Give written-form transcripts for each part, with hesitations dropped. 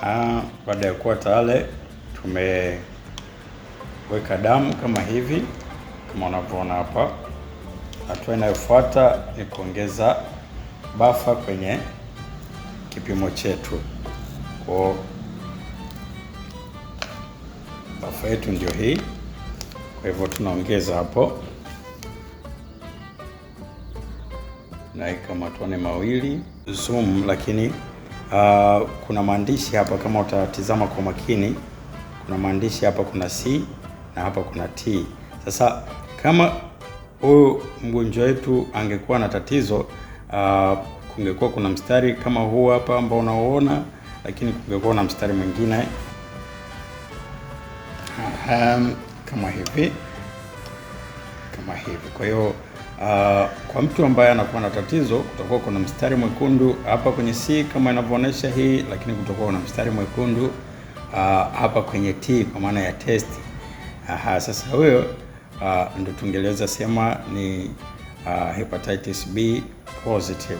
Baada ya kuwa tayari tumeweka damu kama hivi, kama unavyoona hapa. Hatua inayofuata ni kuongeza bafa kwenye kipimo chetu. Kwa bafa yetu ndio hii, kwa hivyo tunaongeza hapo naika matone mawili zoom, lakini kuna maandishi hapa, kama utatizama kwa makini, kuna maandishi hapa, kuna C na hapa kuna T. Sasa kama huyu mgonjwa wetu angekuwa na tatizo, kungekuwa kuna mstari kama huu hapa ambao unaoona, lakini kungekuwa na mstari mwingine kama hivi. Kwa hiyo kwa mtu ambaye anakuwa na tatizo, kutakuwa kuna mstari mwekundu hapa kwenye C kama inavyoonyesha hii, lakini kutakuwa kuna mstari mwekundu hapa kwenye T kwa maana ya test. Sasa huyo ndio tungeleza sema ni hepatitis B positive.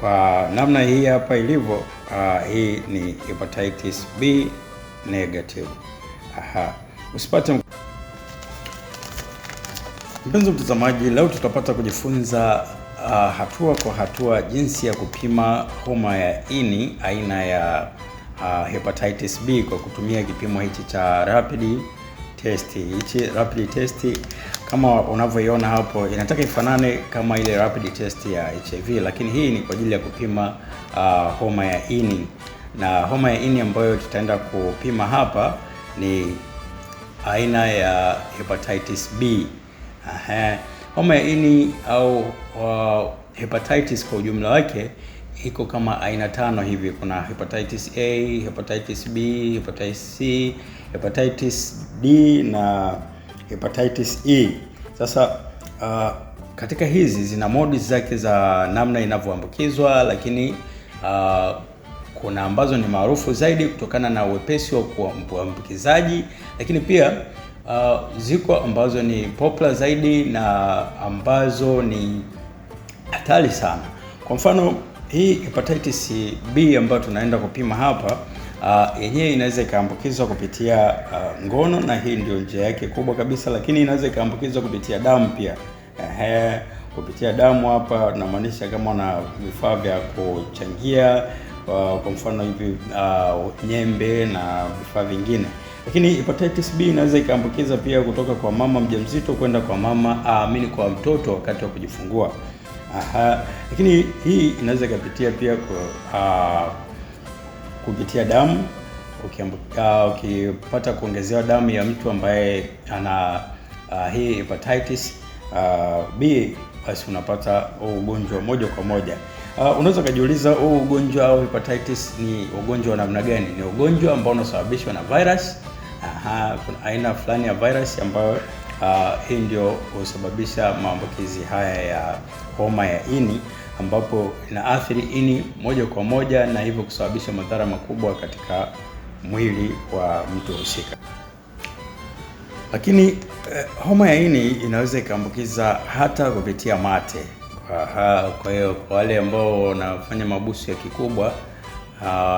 Kwa namna hii hapa ilivyo, hii ni hepatitis B negative. Usipate mpenzi mtazamaji, leo tutapata kujifunza hatua kwa hatua jinsi ya kupima homa ya ini aina ya hepatitis B kwa kutumia kipimo hichi cha rapid test. Hichi rapid test kama unavyoiona hapo inataka ifanane kama ile rapid test ya HIV, lakini hii ni kwa ajili ya kupima homa ya ini, na homa ya ini ambayo tutaenda kupima hapa ni aina ya hepatitis B. Homa ya ini au hepatitis kwa ujumla wake iko kama aina 5 hivi. Kuna hepatitis A, hepatitis B, hepatitis C, hepatitis D na hepatitis E. Sasa katika hizi zina modi zake za namna inavyoambukizwa, lakini kuna ambazo ni maarufu zaidi kutokana na uwepesi wa kuambukizaji, lakini pia ziko ambazo ni popular zaidi na ambazo ni hatari sana. Kwa mfano hii hepatitis B ambayo tunaenda kupima hapa, yenyewe inaweza ikaambukizwa kupitia ngono, na hii ndio njia yake kubwa kabisa, lakini inaweza ikaambukizwa kupitia damu pia. Kupitia damu hapa namaanisha kama na vifaa vya kuchangia, kwa mfano hivi nyembe na vifaa vingine. Lakini hepatitis B inaweza ikaambukiza pia kutoka kwa mama mjamzito kwenda kwa kwa mtoto wakati wa kujifungua. Lakini hii inaweza ikapitia pia kupitia damu. Ukipata kuongezewa damu ya mtu ambaye ana hii hepatitis B, basi unapata ugonjwa moja kwa moja. Unaweza kujiuliza huu ugonjwa au hepatitis ni ugonjwa wa namna gani? Ni ugonjwa ambao unasababishwa na virus. Kuna aina fulani ya virus ambayo hii ndio husababisha maambukizi haya ya homa ya ini, ambapo inaathiri ini moja kwa moja na hivyo kusababisha madhara makubwa katika mwili wa mtu husika. Lakini homa ya ini inaweza ikaambukiza hata kupitia mate. Kwa hiyo kwa wale ambao wanafanya mabusu ya kikubwa,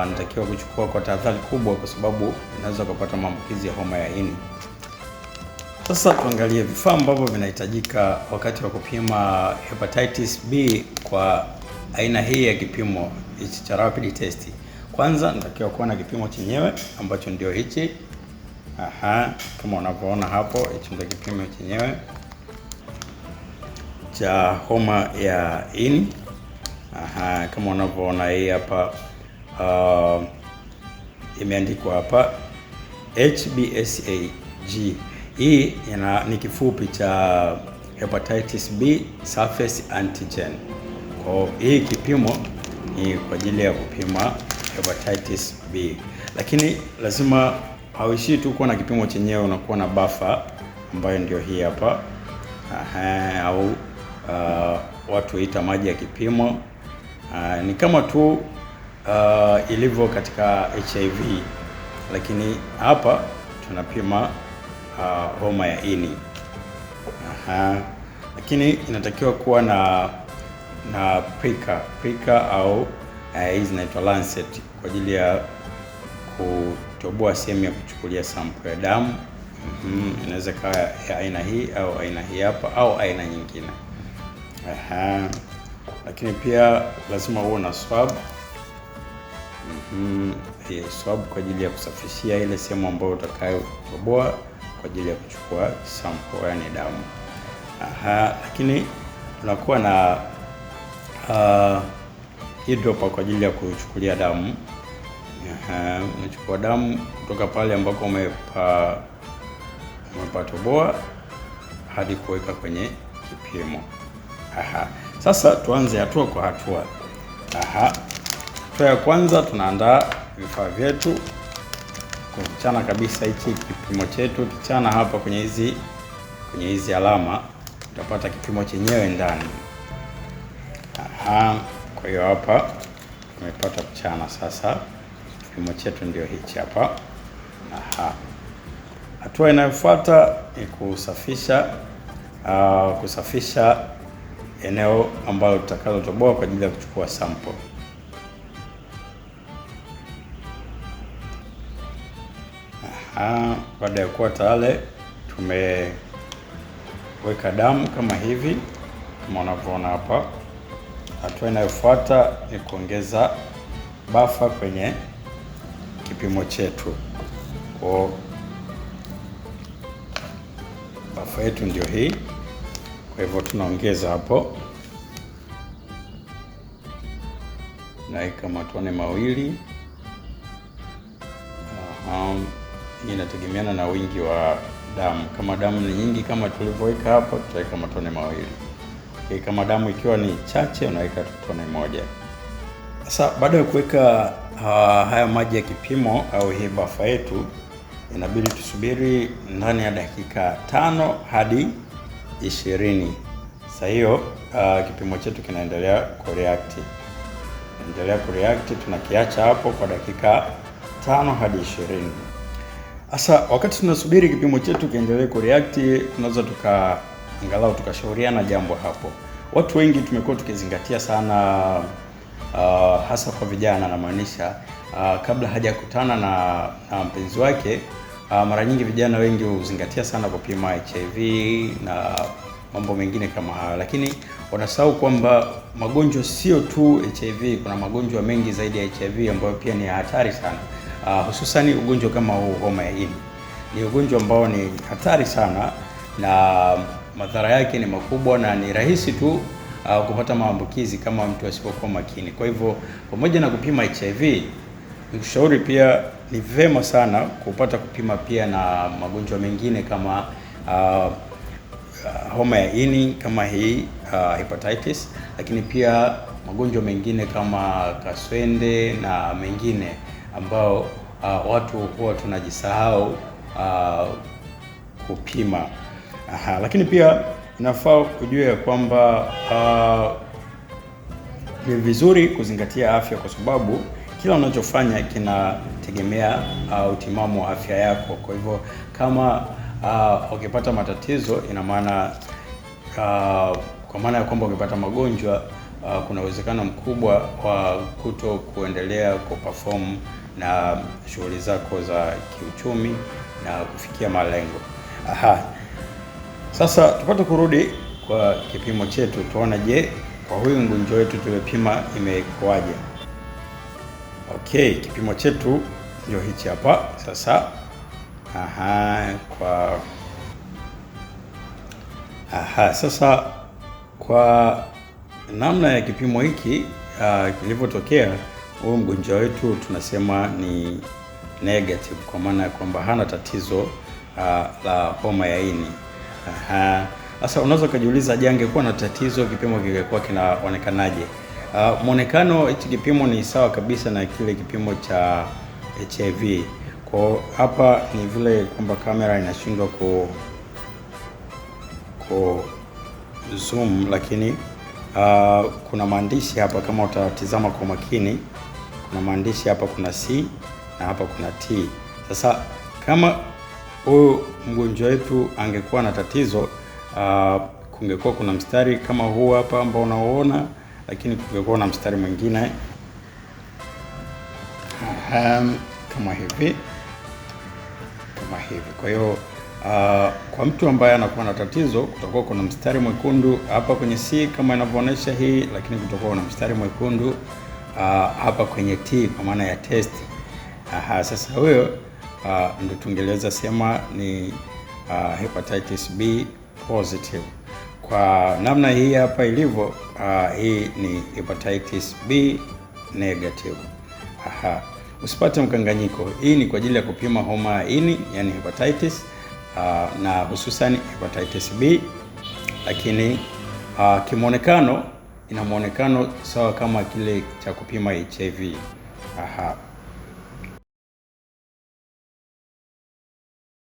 natakiwa kuchukua kwa tahadhari kubwa, kwa sababu unaweza kupata maambukizi ya homa ya ini. Sasa tuangalie vifaa ambavyo vinahitajika wakati wa kupima hepatitis B kwa aina hii ya kipimo hichi cha rapid test. Kwanza natakiwa kuwa na kipimo chenyewe ambacho ndio hichi. Kama unavyoona hapo, hichi ndio kipimo chenyewe cha homa ya ini. Kama unavyoona hii hapa, imeandikwa hapa HBsAg. Hii ni kifupi cha hepatitis B surface antigen. Kwa hii kipimo ni kwa ajili ya kupima hepatitis B, lakini lazima hauishii tu kuwa na kipimo chenyewe, unakuwa na buffer ambayo ndio hii hapa. Au watu huita maji ya kipimo. Ni kama tu ilivyo katika HIV, lakini hapa tunapima homa ya ini. Lakini inatakiwa kuwa na pricker au hizi zinaitwa lancet kwa ajili ya kutoboa sehemu ya kuchukulia sample ya damu. Inaweza kawa ya aina hii au aina hii hapa au aina nyingine. Lakini pia lazima uwe na swab. Hii swab kwa ajili ya kusafishia ile sehemu ambayo utakayotoboa kwa ajili ya kuchukua sample, yani damu. Lakini tunakuwa na hii dropper kwa ajili ya kuchukulia damu. Unachukua damu kutoka pale ambako umepatoboa hadi kuweka kwenye kipimo. Sasa tuanze hatua kwa hatua. Hatua ya kwanza, tunaandaa vifaa vyetu. Kuchana kabisa hichi kipimo chetu, kichana hapa kwenye hizi alama utapata kipimo chenyewe ndani. Kwa hiyo hapa tumepata kuchana. Sasa kipimo chetu ndio hichi hapa. Hatua inayofuata ni kusafisha eneo ambalo tutakalotoboa kwa ajili ya kuchukua sample. Baada ya kuwa tayari tumeweka damu kama hivi, kama unavyoona hapa. Hatua inayofuata ni kuongeza bafa kwenye kipimo chetu. Kwa bafa yetu ndio hii, kwa hivyo tunaongeza hapo, naweka matone mawili. Hii inategemeana na wingi wa damu. Kama damu ni nyingi kama tulivyoweka hapa, tutaweka matone mawili. Kama damu ikiwa ni chache, unaweka tone moja. Sasa baada ya kuweka haya maji ya kipimo au hii bafa yetu, inabidi tusubiri ndani ya dakika 5 hadi 20. Sasa hiyo kipimo chetu kinaendelea kureact. Tunakiacha hapo kwa dakika 5 hadi 20. Sasa wakati tunasubiri kipimo chetu kiendelee kureact, tunaweza angalau tukashauriana jambo hapo. Watu wengi tumekuwa tukizingatia sana, hasa kwa vijana, namaanisha kabla hajakutana na mpenzi wake, mara nyingi vijana wengi huzingatia sana kupima HIV na mambo mengine kama haya, lakini wanasahau kwamba magonjwa sio tu HIV. Kuna magonjwa mengi zaidi ya HIV ambayo pia ni hatari sana. Hususani ugonjwa kama huu, homa ya ini, ni ugonjwa ambao ni hatari sana na madhara yake ni makubwa na ni rahisi tu kupata maambukizi kama mtu asipokuwa makini. Kwa hivyo pamoja na kupima HIV, nikushauri pia ni vema sana kupima pia na magonjwa mengine kama homa ya ini kama hii hepatitis, lakini pia magonjwa mengine kama kaswende na mengine ambao watu huwa tunajisahau kupima. Lakini pia inafaa kujua ya kwamba ni vizuri kuzingatia afya, kwa sababu kila unachofanya kinategemea utimamu wa afya yako. Kwa hivyo kama ukipata matatizo, ina maana kwa maana ya kwamba ukipata magonjwa, kuna uwezekano mkubwa wa kuto kuendelea kuperform na shughuli zako za kiuchumi na kufikia malengo. Sasa tupate kurudi kwa kipimo chetu, tuone je, kwa huyu mgonjwa wetu tumepima imekuaje. Kipimo chetu ndio hichi hapa. Sasa sasa kwa namna ya kipimo hiki kilivyotokea, huyu mgonjwa wetu tunasema ni negative, kwa maana ya kwamba hana tatizo la homa ya ini. Sasa unaweza kujiuliza, je, angekuwa na tatizo kipimo kingekuwa kinaonekanaje? Muonekano hichi kipimo ni sawa kabisa na kile kipimo cha HIV. Kwa hapa ni vile kwamba kamera inashindwa ku zoom, lakini kuna maandishi hapa, kama utatizama kwa makini, kuna maandishi hapa, kuna C na hapa kuna T. Sasa kama huyu mgonjwa wetu angekuwa na tatizo, kungekuwa kuna mstari kama huu hapa ambao unaoona, lakini kungekuwa na mstari mwingine kama hivi. Kwa hiyo kwa mtu ambaye anakuwa na tatizo, kutakuwa kuna mstari mwekundu hapa kwenye C kama inavyoonyesha hii, lakini kutakuwa kuna mstari mwekundu hapa kwenye T kwa maana ya test. Sasa huyo ndio tungeleza sema ni hepatitis B positive. Kwa namna hii hapa ilivyo, hii ni hepatitis B negative. Usipate mkanganyiko. Hii ni kwa ajili ya kupima homa ya ini, yani hepatitis, na hususan hepatitis B, lakini kimuonekano ina muonekano sawa kama kile cha kupima HIV.